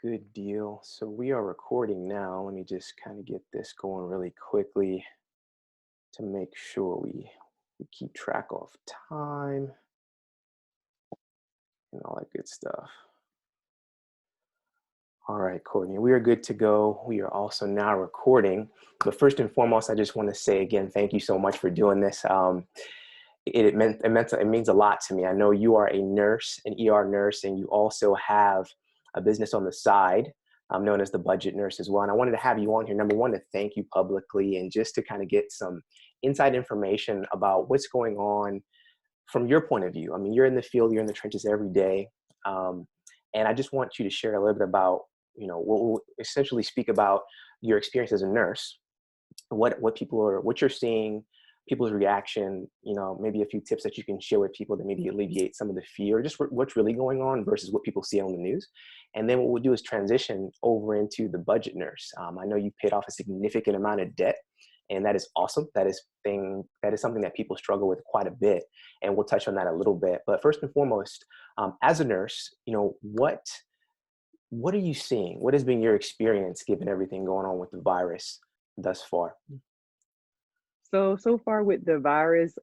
Good deal. So we are recording now. Let me just kind of get this going really quickly to make sure we keep track of time and all that good stuff. All right, Courtney, we are good to go. We are also now recording. But first and foremost, I just want to say again, thank you so much for doing this. It means a lot to me. I know you are a nurse, an ER nurse, and you also have a business on the side, known as the Budget Nurse as well. And I wanted to have you on here, number one, to thank you publicly and just to kind of get some inside information about what's going on from your point of view. I mean, you're in the field, you're in the trenches every day. And I just want you to share a little bit about, we'll essentially speak about your experience as a nurse, what you're seeing, people's reaction, maybe a few tips that you can share with people that maybe alleviate some of the fear, just what's really going on versus what people see on the news. And then what we'll do is transition over into the budget nurse. I know you paid off a significant amount of debt, and that is awesome. That is something that people struggle with quite a bit, and we'll touch on that a little bit. But first and foremost, as a nurse, what are you seeing? What has been your experience given everything going on with the virus thus far? So far with the virus,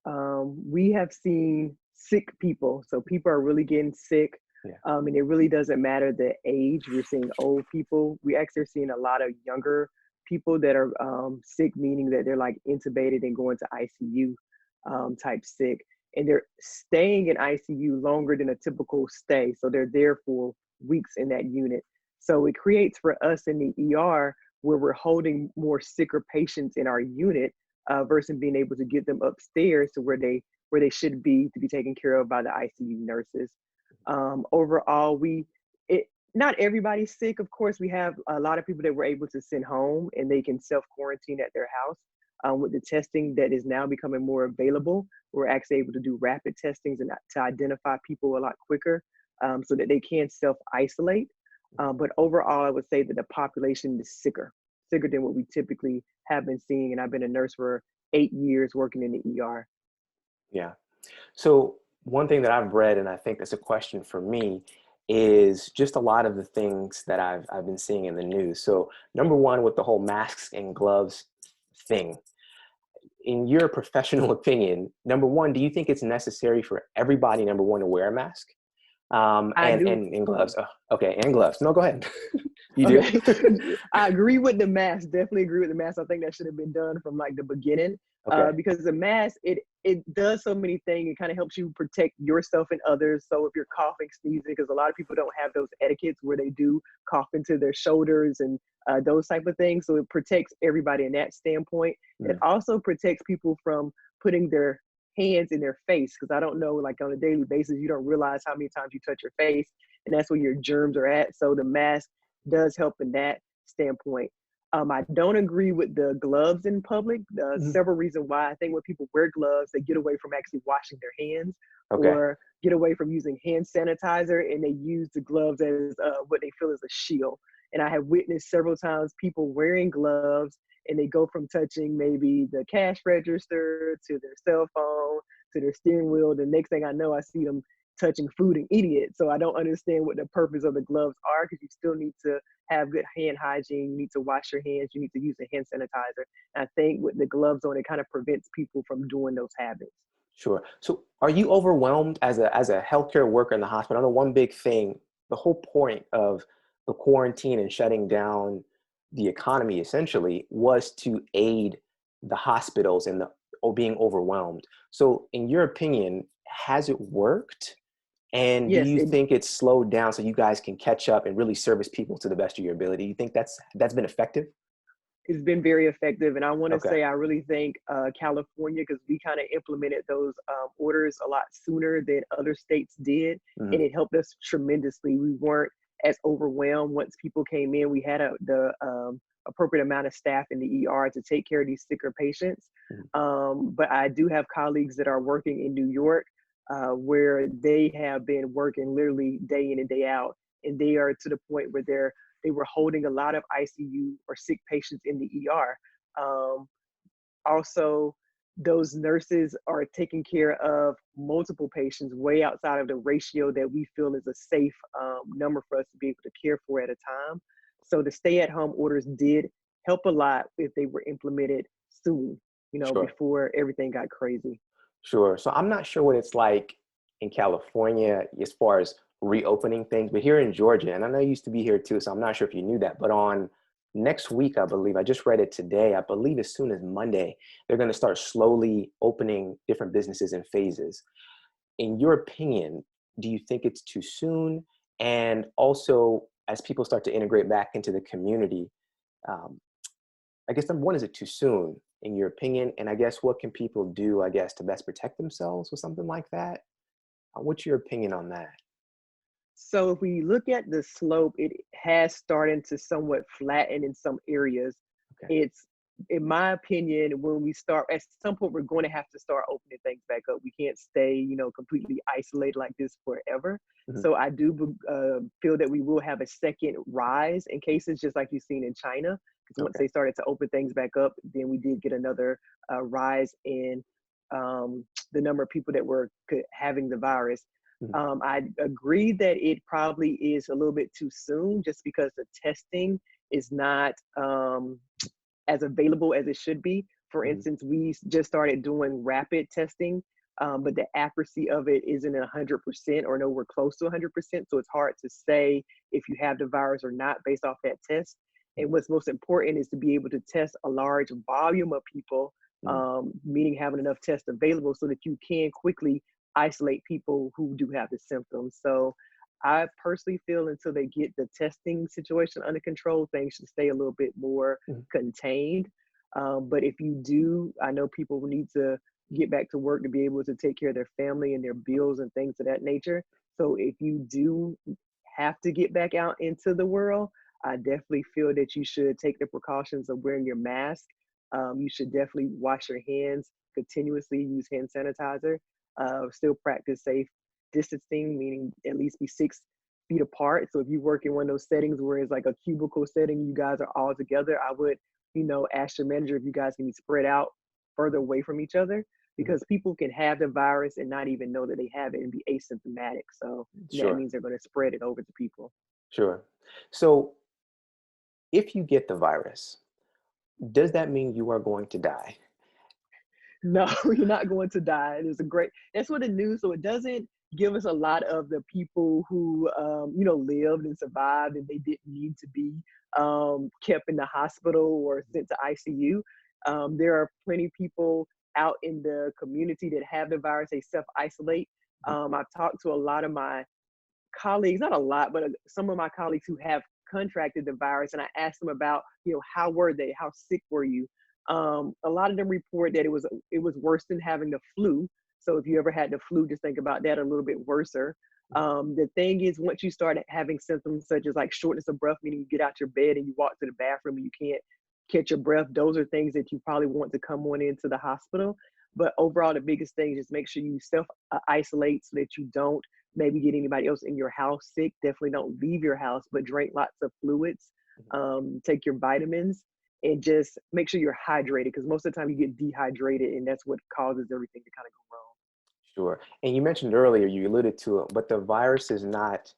we have seen sick people. So people are really getting sick, Yeah. and it really doesn't matter the age. We're seeing old people. We actually are seeing a lot of younger people that are sick, meaning that they're like intubated and going to ICU type sick, and they're staying in ICU longer than a typical stay. So they're there for weeks in that unit. So it creates for us in the ER where we're holding more sicker patients in our unit versus being able to get them upstairs to where they should be to be taken care of by the ICU nurses. Overall, not everybody's sick. Of course, we have a lot of people that we're able to send home and they can self-quarantine at their house. With the testing that is now becoming more available, we're actually able to do rapid testings and to identify people a lot quicker so that they can self-isolate. But overall, I would say that the population is sicker than what we typically have been seeing. And I've been a nurse for 8 years working in the ER. Yeah. So one thing that I've read, and I think that's a question for me, is just a lot of the things that I've been seeing in the news. So number one, with the whole masks and gloves thing, in your professional opinion, number one, do you think it's necessary for everybody, number one, to wear a mask? I do. And gloves. Oh, okay, and gloves. No, go ahead. You do? Okay. I agree with the mask. Definitely agree with the mask. I think that should have been done from like the beginning, Okay. because the mask, it does so many things. It kind of helps you protect yourself and others. So if you're coughing, sneezing, because a lot of people don't have those etiquettes where they do cough into their shoulders and those type of things. So it protects everybody in that standpoint. It Mm. also protects people from putting their hands in their face, because I don't know, like on a daily basis, you don't realize how many times you touch your face, and that's where your germs are at. So the mask does help in that standpoint. I don't agree with the gloves in public. Mhm. Several reasons why. I think when people wear gloves, they get away from actually washing their hands Okay. or get away from using hand sanitizer, and they use the gloves as what they feel is a shield. And I have witnessed several times people wearing gloves and they go from touching maybe the cash register to their cell phone to their steering wheel. The next thing I know, I see them touching food and eating it. So I don't understand what the purpose of the gloves are, because you still need to have good hand hygiene. You need to wash your hands. You need to use a hand sanitizer. And I think with the gloves on, it kind of prevents people from doing those habits. Sure. So are you overwhelmed as a healthcare worker in the hospital? I know one big thing, the whole point of the quarantine and shutting down the economy essentially was to aid the hospitals and the being overwhelmed. So in your opinion, has it worked? And do Yes, you think it's slowed down so you guys can catch up and really service people to the best of your ability? You think that's been effective? it's been very effective. And I want to Okay. say, I really think California, because we kind of implemented those orders a lot sooner than other states did. Hmm. And it helped us tremendously. We weren't as overwhelmed once people came in. We had the appropriate amount of staff in the ER to take care of these sicker patients. Hmm. But I do have colleagues that are working in New York where they have been working literally day in and day out. And they are to the point where they were holding a lot of ICU or sick patients in the ER. Also, those nurses are taking care of multiple patients way outside of the ratio that we feel is a safe number for us to be able to care for at a time. So the stay-at-home orders did help a lot if they were implemented soon, Sure. before everything got crazy. Sure. So I'm not sure what it's like in California as far as reopening things, but here in Georgia, and I know you used to be here too, so I'm not sure if you knew that, but on next week, I believe, I just read it today, I believe as soon as Monday, they're going to start slowly opening different businesses in phases. In your opinion, do you think it's too soon? And also, as people start to integrate back into the community, um, I guess number one, is it too soon in your opinion? And I guess what can people do, I guess, to best protect themselves with something like that? What's your opinion on that? So if we look at the slope, it has started to somewhat flatten in some areas. Okay. It's, in my opinion, when we start, at some point, we're going to have to start opening things back up. We can't stay, completely isolated like this forever. Mhm. So I do feel that we will have a second rise in cases, just like you've seen in China. Because once Okay. they started to open things back up, then we did get another rise in the number of people that were having the virus. Mhm. I agree that it probably is a little bit too soon just because the testing is not as available as it should be. For Mhm. instance, we just started doing rapid testing, but the accuracy of it isn't 100% or nowhere close to 100%. So it's hard to say if you have the virus or not based off that test. And what's most important is to be able to test a large volume of people, Mhm. meaning having enough tests available so that you can quickly isolate people who do have the symptoms. So I personally feel until they get the testing situation under control, things should stay a little bit more Mhm. contained. But if you do, I know people need to get back to work to be able to take care of their family and their bills and things of that nature. So if you do have to get back out into the world, I definitely feel that you should take the precautions of wearing your mask. You should definitely wash your hands continuously, use hand sanitizer, still practice safe distancing, meaning at least be 6 feet apart. So if you work in one of those settings where it's like a cubicle setting, you guys are all together, I would, ask your manager if you guys can be spread out further away from each other Mhm. because people can have the virus and not even know that they have it and be asymptomatic. So that Sure. means they're going to spread it over to people. Sure. So if you get the virus, does that mean you are going to die? No, you're not going to die. That's what the news, so it doesn't give us a lot of the people who, lived and survived and they didn't need to be kept in the hospital or sent to ICU. There are plenty of people out in the community that have the virus, they self isolate. Mhm. I've talked to a lot of my colleagues, not a lot, but some of my colleagues who have contracted the virus, and I asked them about, how were they, how sick were you? A lot of them report that it was worse than having the flu. So if you ever had the flu, just think about that a little bit worser. The thing is, once you start having symptoms such as like shortness of breath, meaning you get out your bed and you walk to the bathroom and you can't catch your breath, those are things that you probably want to come on into the hospital. But overall, the biggest thing is make sure you self isolate so that you don't maybe get anybody else in your house sick. Definitely don't leave your house, but drink lots of fluids, Mhm. take your vitamins, and just make sure you're hydrated because most of the time you get dehydrated, and that's what causes everything to kind of go wrong. Sure. And you mentioned earlier, you alluded to it, but the virus is not,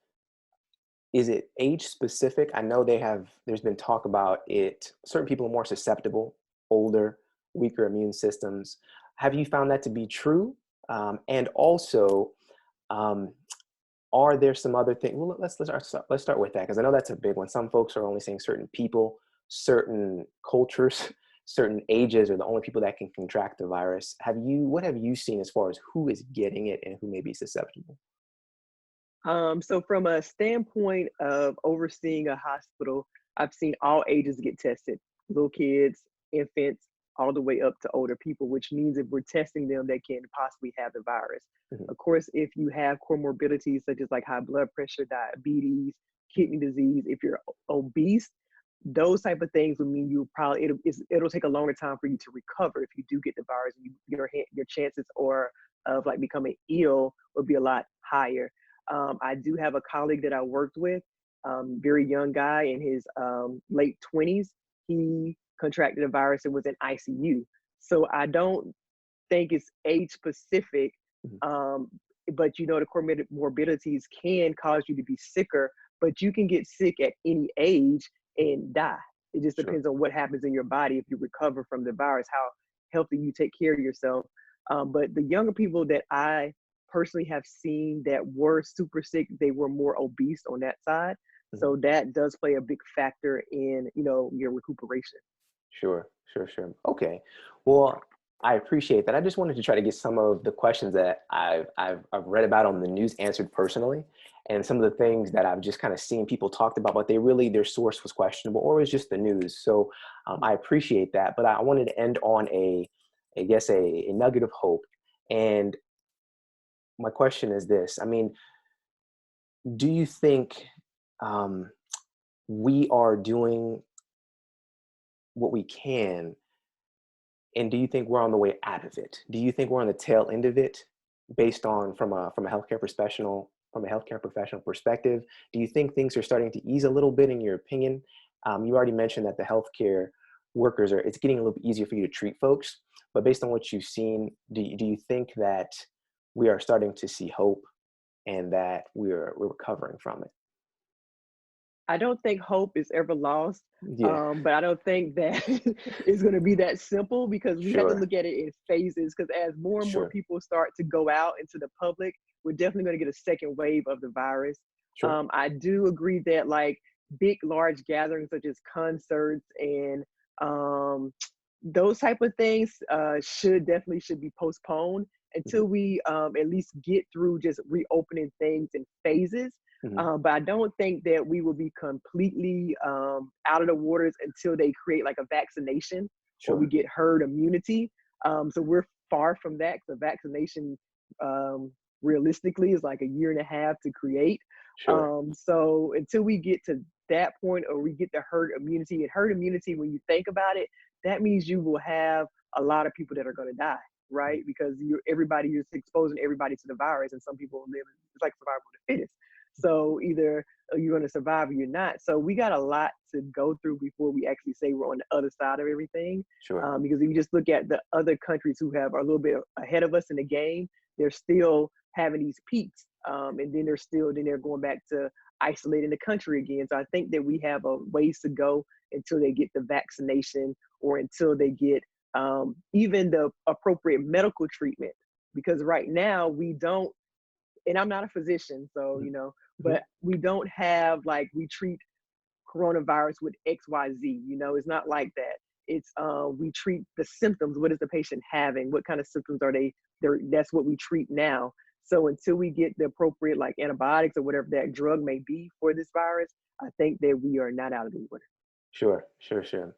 is it age specific? I know there's been talk about it. Certain people are more susceptible, older, weaker immune systems. Have you found that to be true? And also, um, are there some other things? Well, let's start with that because I know that's a big one. Some folks are only saying certain people, certain cultures, certain ages are the only people that can contract the virus. What have you seen as far as who is getting it and who may be susceptible? So from a standpoint of overseeing a hospital, I've seen all ages get tested, little kids, infants, all the way up to older people, which means if we're testing them, they can possibly have the virus. Mhm. Of course, if you have comorbidities such as like high blood pressure, diabetes, kidney disease, if you're obese, those type of things would mean you probably it'll take a longer time for you to recover if you do get the virus. Your chances or of like becoming ill would be a lot higher. I do have a colleague that I worked with, very young guy in his late 20s. He contracted a virus and was in ICU. So I don't think it's age specific. Mhm. But you know, the comorbidities can cause you to be sicker, but you can get sick at any age and die. It just Sure. depends on what happens in your body if you recover from the virus, how healthy you take care of yourself. But the younger people that I personally have seen that were super sick, they were more obese on that side. Mhm. So that does play a big factor in, you know, your recuperation. Sure, sure, sure. Okay. Well, I appreciate that. I just wanted to try to get some of the questions that I've read about on the news answered personally, and some of the things that I've just kind of seen people talked about, but they really their source was questionable, or it was just the news. So I appreciate that. But I wanted to end on I guess, a nugget of hope. And my question is this: I mean, do you think um, we are doing what we can? And do you think we're on the way out of it? Do you think we're on the tail end of it, based on from a healthcare professional perspective? Do you think things are starting to ease a little bit, in your opinion? You already mentioned that the healthcare workers are. It's getting a little bit easier for you to treat folks, but based on what you've seen, do you think that we are starting to see hope and that we're recovering from it? I don't think hope is ever lost, Yeah, but I don't think that it's going to be that simple because we have to sure, look at it in phases. Because as more and more sure, people start to go out into the public, we're definitely going to get a second wave of the virus. sure. I do agree that like big, large gatherings such as concerts and um, those type of things should be postponed Mhm, until we at least get through just reopening things in phases. mhm, But I don't think that we will be completely out of the waters until they create like a vaccination or we sure, get herd immunity. So we're far from that. The vaccination realistically is like a year and a half to create. sure. So until we get to that point or we get the herd immunity, and herd immunity, when you think about it, that means you will have a lot of people that are going to die, right? Because you're exposing everybody to the virus, and some people live. It's like survival of the fittest. So either you're going to survive or you're not. So we got a lot to go through before we actually say we're on the other side of everything. Sure. Because if you just look at the other countries who are a little bit ahead of us in the game, they're still having these peaks, and then they're going back to isolating the country again. So I think that we have a ways to go until they get the vaccination or until they get even the appropriate medical treatment. Because right now we don't, and I'm not a physician, so Mhm, you know, mhm, but we don't have like we treat coronavirus with XYZ. You know, it's not like that. It's we treat the symptoms. What is the patient having? What kind of symptoms are they? That's what we treat now. So until we get the appropriate like antibiotics or whatever that drug may be for this virus, I think that we are not out of the woods. sure, sure, sure.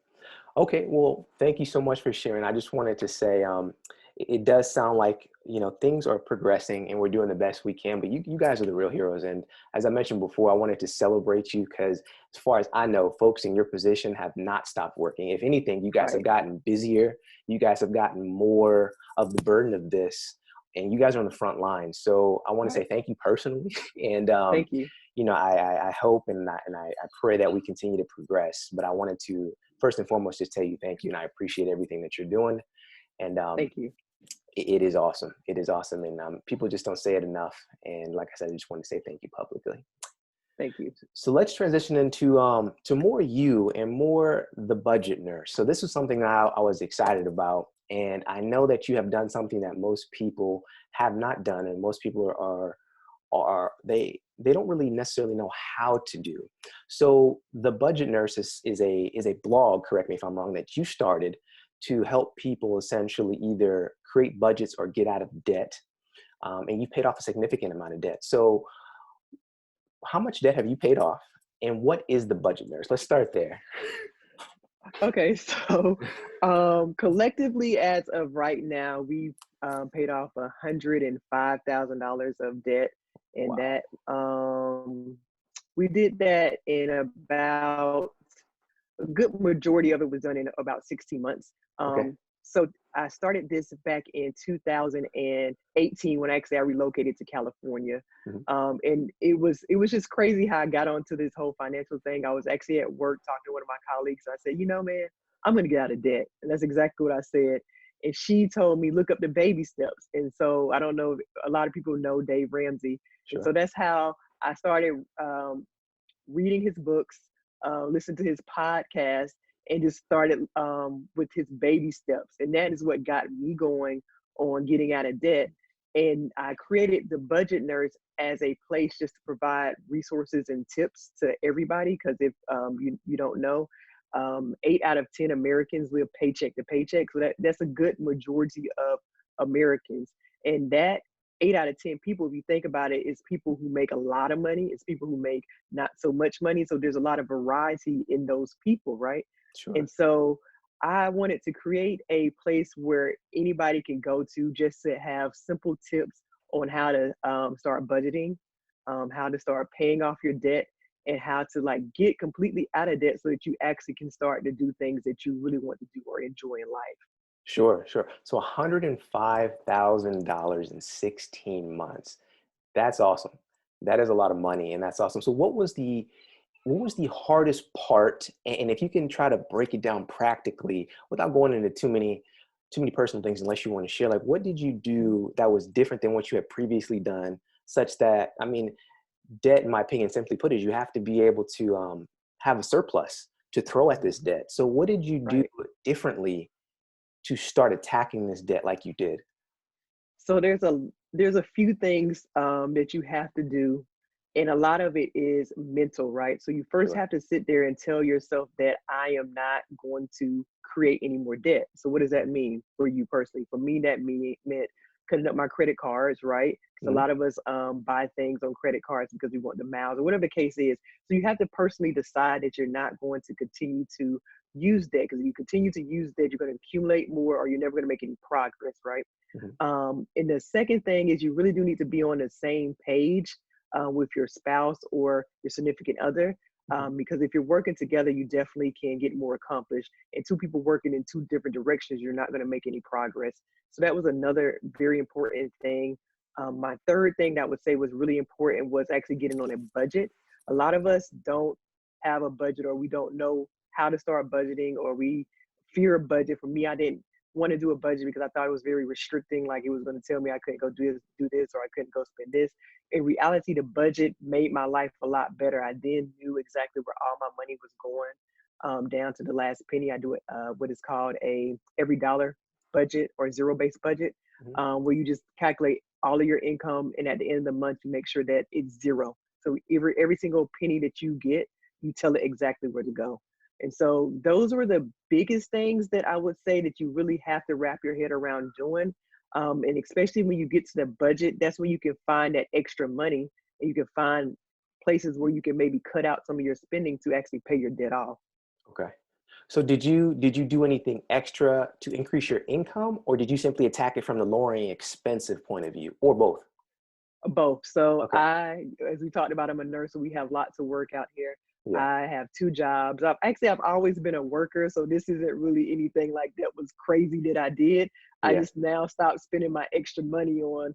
Okay, well, thank you so much for sharing. I just wanted to say, it does sound like, things are progressing and we're doing the best we can, but you guys are the real heroes. And as I mentioned before, I wanted to celebrate you because, as far as I know, folks in your position have not stopped working. If anything, you guys have Right. gotten busier. You guys have gotten more of the burden of this, and you guys are on the front line. So I want to Right. say thank you personally. And, Thank you. I hope and I pray that we continue to progress. But I wanted to first and foremost just tell you thank you, and I appreciate everything that you're doing. And Thank you. it is awesome. It is awesome, and people just don't say it enough. And like I said, I just want to say thank you publicly. Thank you. So let's transition into to more you and more the budget nurse. So this was something that I was excited about, and I know that you have done something that most people have not done, and most people are they don't really necessarily know how to do. So the budget nurse is a blog, correct me if I'm wrong, that you started to help people essentially either create budgets or get out of debt. And you paid off a significant amount of debt. So how much debt have you paid off, and what is the budget nurse? Let's start there. Okay, so collectively, as of right now, we've paid off $105,000 of debt, and Wow. that we did that in about a good majority of it was done in about 16 months. Okay. So I started this back in 2018 when actually I relocated to California. Mhm. And it was just crazy how I got onto this whole financial thing. I was actually at work talking to one of my colleagues. I said, you know, man, I'm gonna get out of debt. And that's exactly what I said. and she told me look up the baby steps. And so I don't know if a lot of people know Dave Ramsey, and so Sure. that's how I started reading his books, listened to his podcast, and just started with his baby steps. And that is what got me going on getting out of debt. And I created the Budget Nurse as a place just to provide resources and tips to everybody. Because if you don't know, 8 out of 10 Americans live paycheck to paycheck. So that's a good majority of Americans. And that 8 out of 10 people, if you think about it, is people who make a lot of money. It's people who make not so much money. So there's a lot of variety in those people, right? Sure. And so I wanted to create a place where anybody can go to just to have simple tips on how to start budgeting, how to start paying off your debt, and how to like get completely out of debt so that you actually can start to do things that you really want to do or enjoy in life. Sure, sure. So $105,000 in 16 months. That's awesome. That is a lot of money, and that's awesome. So what was the hardest part? And if you can try to break it down practically without going into too many personal things, unless you want to share, like what did you do that was different than what you had previously done, such that, I mean, debt, in my opinion, simply put, is you have to be able to have a surplus to throw at this Mhm. debt. So what did you do Right. differently to start attacking this debt like you did? So there's a few things that you have to do, and a lot of it is mental, right? So you first Sure. have to sit there and tell yourself that I am not going to create any more debt. So what does that mean for you personally? For me, that meant cutting up my credit cards, right? Because a Mhm. lot of us buy things on credit cards because we want the miles or whatever the case is. So you have to personally decide that you're not going to continue to use debt, because if you continue to use debt, you're going to accumulate more, or you're never going to make any progress, right? Mhm. And the second thing is you really do need to be on the same page with your spouse or your significant other. Mhm. Because if you're working together, you definitely can get more accomplished. And two people working in two different directions, you're not going to make any progress. So that was another very important thing. My third thing that I would say was really important was actually getting on a budget. A lot of us don't have a budget, or we don't know how to start budgeting, or we fear a budget. For me, I didn't want to do a budget because I thought it was very restricting. Like it was going to tell me I couldn't go do this, or I couldn't go spend this. In reality, the budget made my life a lot better. I then knew exactly where all my money was going, down to the last penny. I do it, what is called a every dollar budget or zero based budget, Mhm. where you just calculate all of your income, and at the end of the month, you make sure that it's zero. So every single penny that you get, you tell it exactly where to go. And so those were the biggest things that I would say that you really have to wrap your head around doing. And especially when you get to the budget, that's when you can find that extra money, and you can find places where you can maybe cut out some of your spending to actually pay your debt off. Okay. So did you do anything extra to increase your income, or did you simply attack it from the lowering expensive point of view, or both? Both. So Okay. as we talked about, I'm a nurse, so we have lots of work out here. Yeah. I have 2 jobs. I've always been a worker, so this isn't really anything like that was crazy that I did. I Yeah. just now stopped spending my extra money on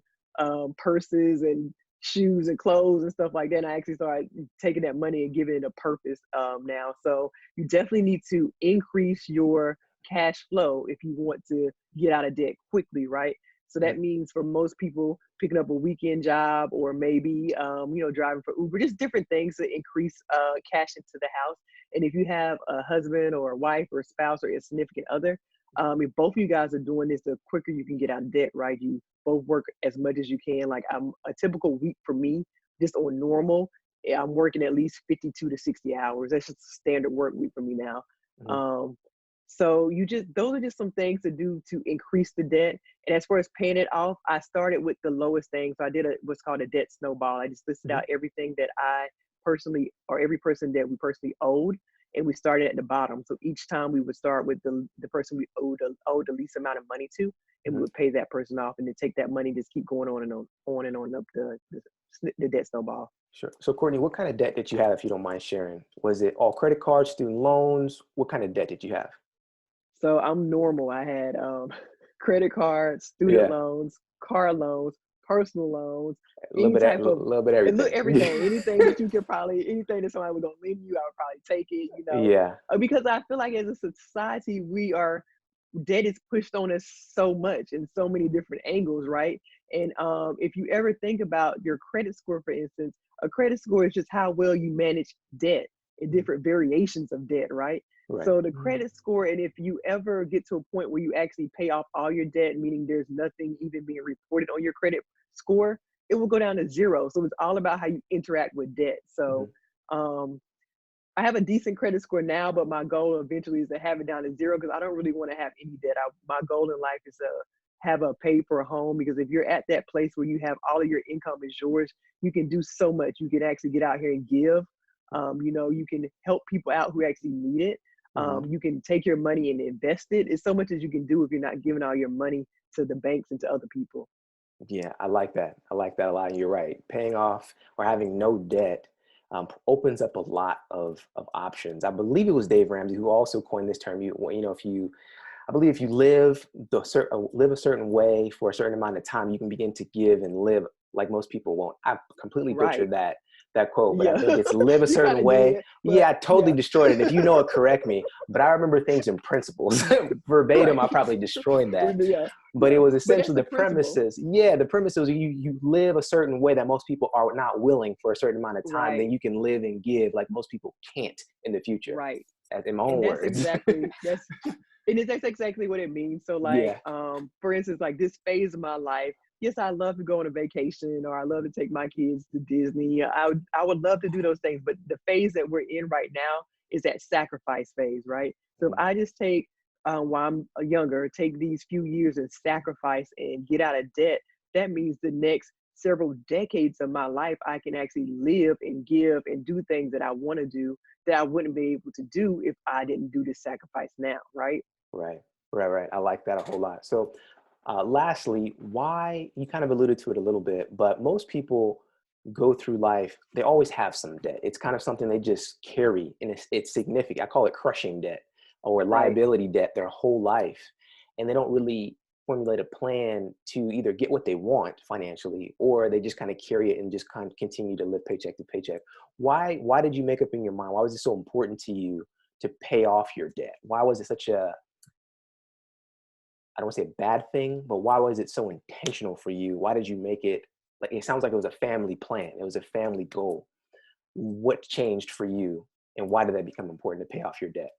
purses and shoes and clothes and stuff like that. And I actually started taking that money and giving it a purpose now. So you definitely need to increase your cash flow if you want to get out of debt quickly, right? So Mhm. that means for most people, picking up a weekend job, or maybe driving for Uber, just different things to increase cash into the house. And if you have a husband or a wife or a spouse or a significant other, if both of you guys are doing this, the quicker you can get out of debt, right? You both work as much as you can. Like a typical week for me, just on normal, I'm working at least 52 to 60 hours. That's just a standard work week for me now. Mhm. Um, so those are just some things to do to increase the debt. And as far as paying it off, I started with the lowest thing. So I did what's called a debt snowball. I just listed Mhm. out everything that I personally, or every person that we personally owed, and we started at the bottom. So each time we would start with the person we owed the least amount of money to, and we Mhm. would pay that person off, and then take that money, just keep going on and on up the debt snowball. Sure. So Courtney, what kind of debt did you have, if you don't mind sharing? Was it all credit cards, student loans? What kind of debt did you have? So I'm normal. I had credit cards, student Yeah. loans, car loans, personal loans, A little any bit, a type of little bit and look everything. everything, anything that you could probably anything that somebody was gonna lend you, I would probably take it. Yeah. Because I feel like as a society we are debt is pushed on us so much in so many different angles, right? And if you ever think about your credit score, for instance, a credit score is just how well you manage debt and different variations of debt, right? Right. So the credit score, and if you ever get to a point where you actually pay off all your debt, meaning there's nothing even being reported on your credit score, it will go down to zero. So it's all about how you interact with debt. So um, I have a decent credit score now, but my goal eventually is to have it down to zero because I don't really want to have any debt. My goal in life is to have a pay for a home, because if you're at that place where you have all of your income is yours, you can do so much. You can actually get out here and give. You know, you can help people out who actually need it. You can take your money and invest it. It's so much as you can do if you're not giving all your money to the banks and to other people. Yeah, I like that. I like that a lot. And you're right. Paying off or having no debt opens up a lot of options. I believe it was Dave Ramsey who also coined this term. You know, if you, I believe if you live a certain way for a certain amount of time, you can begin to give and live like most people won't. I completely Right. butchered that quote, but I Yeah. think it's live a You kind certain of way. did, Yeah, but I totally yeah. destroyed it. If you know it, correct me. But I remember things in principles. Verbatim, Right. I probably destroyed that. Yeah. But it Yeah. was But that's essentially the the principle. premises. Yeah, the premise was you live a certain way that most people are not willing for a certain amount of time, then Right. you can live and give like most people can't in the future. Right. In my And own words. that's exactly what it means. So like, Yeah. for instance, like this phase of my life, yes, I love to go on a vacation, or I love to take my kids to Disney. I would love to do those things, but the phase that we're in right now is that sacrifice phase, right? So if Mhm. I just take, while I'm younger, take these few years and sacrifice and get out of debt, that means the next several decades of my life, I can actually live and give and do things that I want to do that I wouldn't be able to do if I didn't do this sacrifice now, right? Right, right. I like that a whole lot. So, lastly, why you kind of alluded to it a little bit, but most people go through life, they always have some debt. It's kind of something they just carry, and it's significant. I call it crushing debt or Right. liability debt their whole life. And they don't really formulate a plan to either get what they want financially, or they just kind of carry it and just kind of continue to live paycheck to paycheck. Why did you make up in your mind? Why was it so important to you to pay off your debt? Why was it such a, I don't want to say a bad thing, but why was it so intentional for you? Why did you make it like it sounds like it was a family plan? It was a family goal. What changed for you and why did that become important to pay off your debt?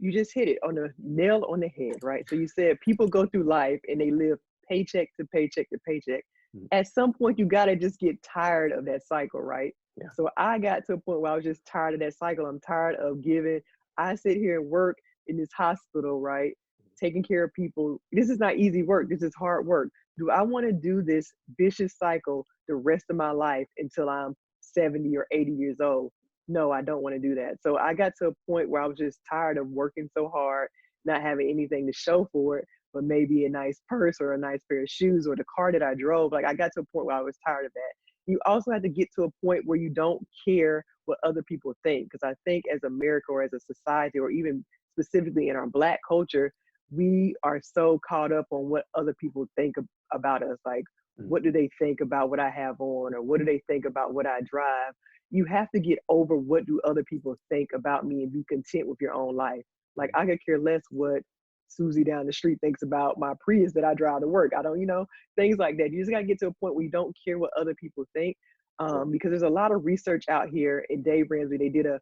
You just hit it on the nail on the head, right? So you said people go through life and they live paycheck to paycheck to paycheck. Mhm. At some point, you got to just get tired of that cycle, right? Yeah. So I got to a point where I was just tired of that cycle. I'm tired of giving. I sit here and work in this hospital, right? Taking care of people. This is not easy work. This is hard work. Do I want to do this vicious cycle the rest of my life until I'm 70 or 80 years old? No, I don't want to do that. So I got to a point where I was just tired of working so hard, not having anything to show for it, but maybe a nice purse or a nice pair of shoes or the car that I drove. Like I got to a point where I was tired of that. You also have to get to a point where you don't care what other people think. Because I think as America or as a society, or even specifically in our Black culture, we are so caught up on what other people think about us. Like, Mhm. what do they think about what I have on, or what do they think about what I drive? You have to get over what do other people think about me and be content with your own life. Like I could care less what Susie down the street thinks about my Prius that I drive to work. I don't, things like that. You just gotta get to a point where you don't care what other people think. Right. Because there's a lot of research out here. And Dave Ramsey, they did a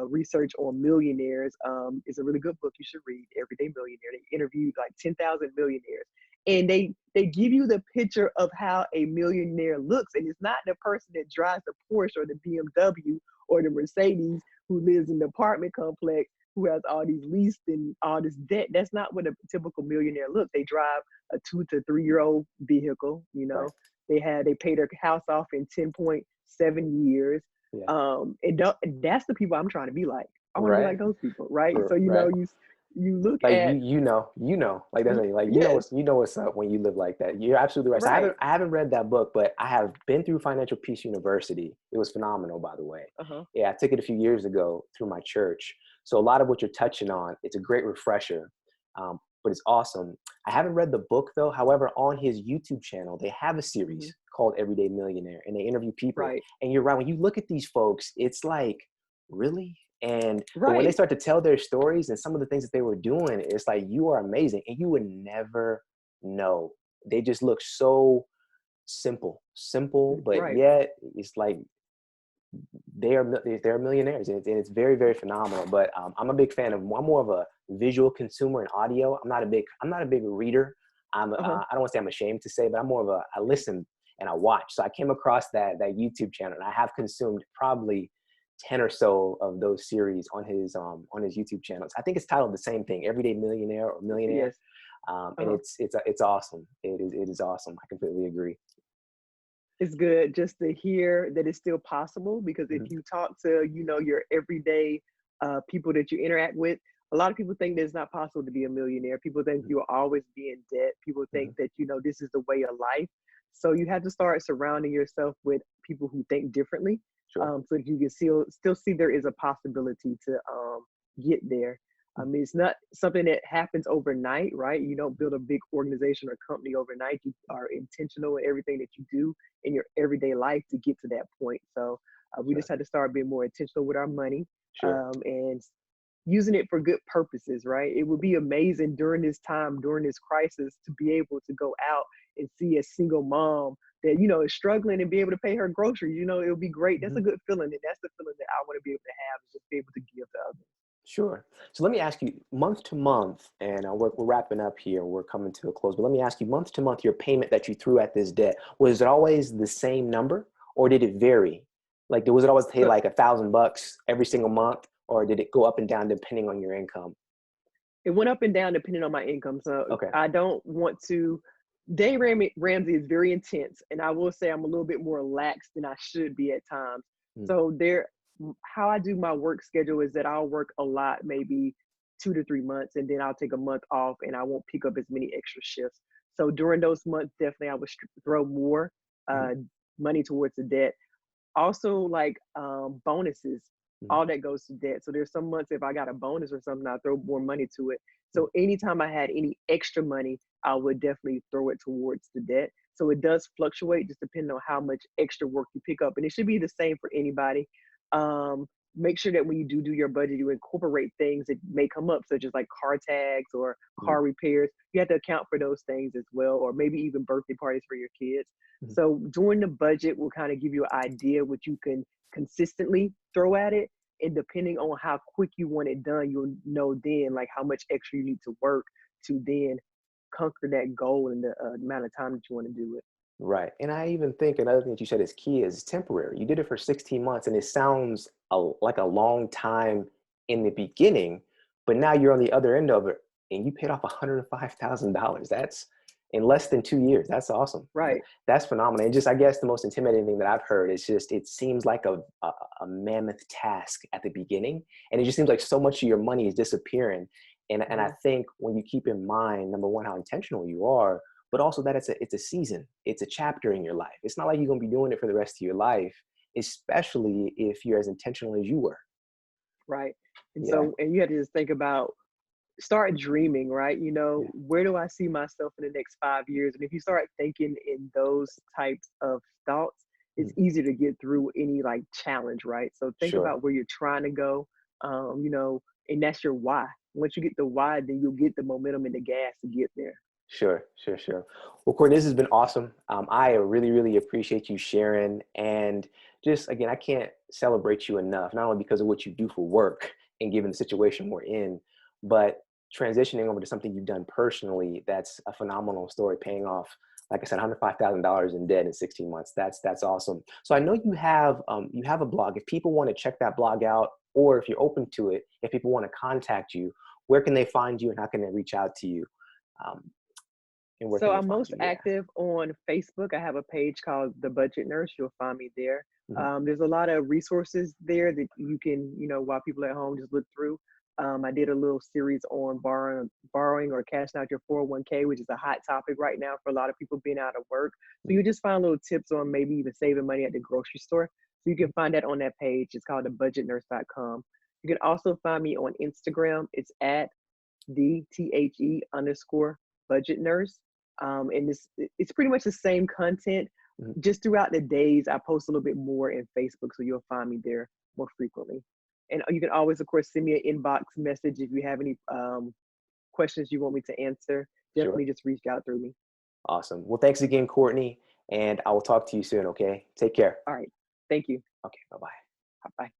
research on millionaires. It's a really good book you should read, Everyday Millionaire. They interviewed like 10,000 millionaires, and they give you the picture of how a millionaire looks, and it's not the person that drives the Porsche or the BMW or the Mercedes, who lives in the apartment complex, who has all these leased and all this debt. That's not what a typical millionaire looks. They drive a 2 to 3 year old vehicle. Right. They pay their house off in 10.7 years. Yeah. And that's the people I'm trying to be like. I want to be Right. like those people, right? So Right. you look Like at like that's like yes, you know what's up when you live like that. You're absolutely right. So right. I haven't read that book, but I have been through Financial Peace University. It was phenomenal, by the way. Uh-huh. Yeah, I took it a few years ago through my church. So a lot of what you're touching on, it's a great refresher, but it's awesome. I haven't read the book though. However, on his YouTube channel, they have a Hmm. series called Everyday Millionaire, and they interview people. Right. And you're right. When you look at these folks, it's like, really? But when they Right. start to tell their stories and some of the things that they were doing, it's like, you are amazing. And you would never know. They just look so simple, but Right. yet it's like they're millionaires, and it's very, very phenomenal. But I'm a big fan of. I'm more of a visual consumer and audio. I'm not a big reader. Uh-huh. I don't want to say I'm ashamed to say, but I'm more of a I listen and I watch. So I came across that YouTube channel, and I have consumed probably 10 or so of those series on his YouTube channels. I think it's titled the same thing, Everyday Millionaire or Millionaire. Yes. And Uh-huh. it's awesome. It is awesome. I completely agree. It's good just to hear that it's still possible, because if Mhm. you talk to, your everyday people that you interact with, a lot of people think that it's not possible to be a millionaire. People think Mhm. you'll always be in debt. People think Mhm. that, this is the way of life. So you have to start surrounding yourself with people who think differently, Sure. so that you can still see there is a possibility to get there. I Mhm. mean, it's not something that happens overnight, right? You don't build a big organization or company overnight. You are intentional in everything that you do in your everyday life to get to that point. So we Sure. just had to start being more intentional with our money, Sure. and using it for good purposes, right? It would be amazing during this time, during this crisis, to be able to go out and see a single mom that, is struggling and be able to pay her groceries. It would be great. That's Mhm. a good feeling. And that's the feeling that I want to be able to have, is just be able to give to others. Sure. So let me ask you, month to month, and we're wrapping up here. We're coming to a close. But let me ask you, month to month, your payment that you threw at this debt, was it always the same number, or did it vary? Like, was it always pay So like $1,000 every single month, or did it go up and down depending on your income? it went up and down depending on my income. So Okay. I don't want to. Ramsey is very intense, and I will say I'm a little bit more lax than I should be at times. Mm. So how I do my work schedule is that I'll work a lot, maybe 2 to 3 months, and then I'll take a month off, and I won't pick up as many extra shifts. So during those months, definitely I would throw more Mhm. uh, money towards the debt. Also, like bonuses, Mhm. all that goes to debt. So there's some months if I got a bonus or something, I throw more money to it. Mhm. So anytime I had any extra money, I would definitely throw it towards the debt. So it does fluctuate just depending on how much extra work you pick up, and it should be the same for anybody. um Make sure that when you do your budget, you incorporate things that may come up, such as like car tags or Mhm. car repairs. You have to account for those things as well, or maybe even birthday parties for your kids. Mhm. So doing the budget will kind of give you an idea what you can consistently throw at it. And depending on how quick you want it done, you'll know then like how much extra you need to work to then conquer that goal in the amount of time that you want to do it. Right. And I even think another thing that you said is key is temporary. You did it for 16 months, and it sounds like a long time in the beginning, but now you're on the other end of it and you paid off $105,000. That's in less than 2 years. That's awesome. Right. That's phenomenal. And just, I guess, the most intimidating thing that I've heard is just it seems like a mammoth task at the beginning. And it just seems like so much of your money is disappearing. And I Mhm. think when you keep in mind, number one, how intentional you are, but also that it's a season, it's a chapter in your life. It's not like you're going to be doing it for the rest of your life, especially if you're as intentional as you were. Right. And Yeah. so, and you have to just think about, start dreaming, right? Yeah. Where do I see myself in the next 5 years? And if you start thinking in those types of thoughts, it's Mhm. easier to get through any like challenge, right? So think Sure. about where you're trying to go, and that's your why. Once you get the why, then you'll get the momentum and the gas to get there. Sure. Well, Courtney, this has been awesome. I really, really appreciate you sharing. And just again, I can't celebrate you enough, not only because of what you do for work and given the situation we're in, but transitioning over to something you've done personally. That's a phenomenal story, paying off, like I said, $105,000 in debt in 16 months. That's awesome. So I know you have a blog. If people want to check that blog out, or if you're open to it, if people want to contact you, where can they find you and how can they reach out to you? Um, and where So can they I'm find most you? Yeah. active on Facebook. I have a page called The Budget Nurse. You'll find me there. Mhm. There's a lot of resources there that you can, while people at home just look through. I did a little series on borrowing or cashing out your 401k, which is a hot topic right now for a lot of people being out of work. So Mhm. you just find little tips on maybe even saving money at the grocery store. So you can find that on that page. It's called thebudgetnurse.com. You can also find me on Instagram. It's at the budget nurse. And it's pretty much the same content. Mhm. Just throughout the days, I post a little bit more in Facebook, so you'll find me there more frequently. And you can always, of course, send me an inbox message if you have any questions you want me to answer. Sure. Definitely just reach out through me. Awesome. Well, thanks again, Courtney, and I will talk to you soon, okay? Take care. All right. Thank you. Okay, bye-bye. Bye.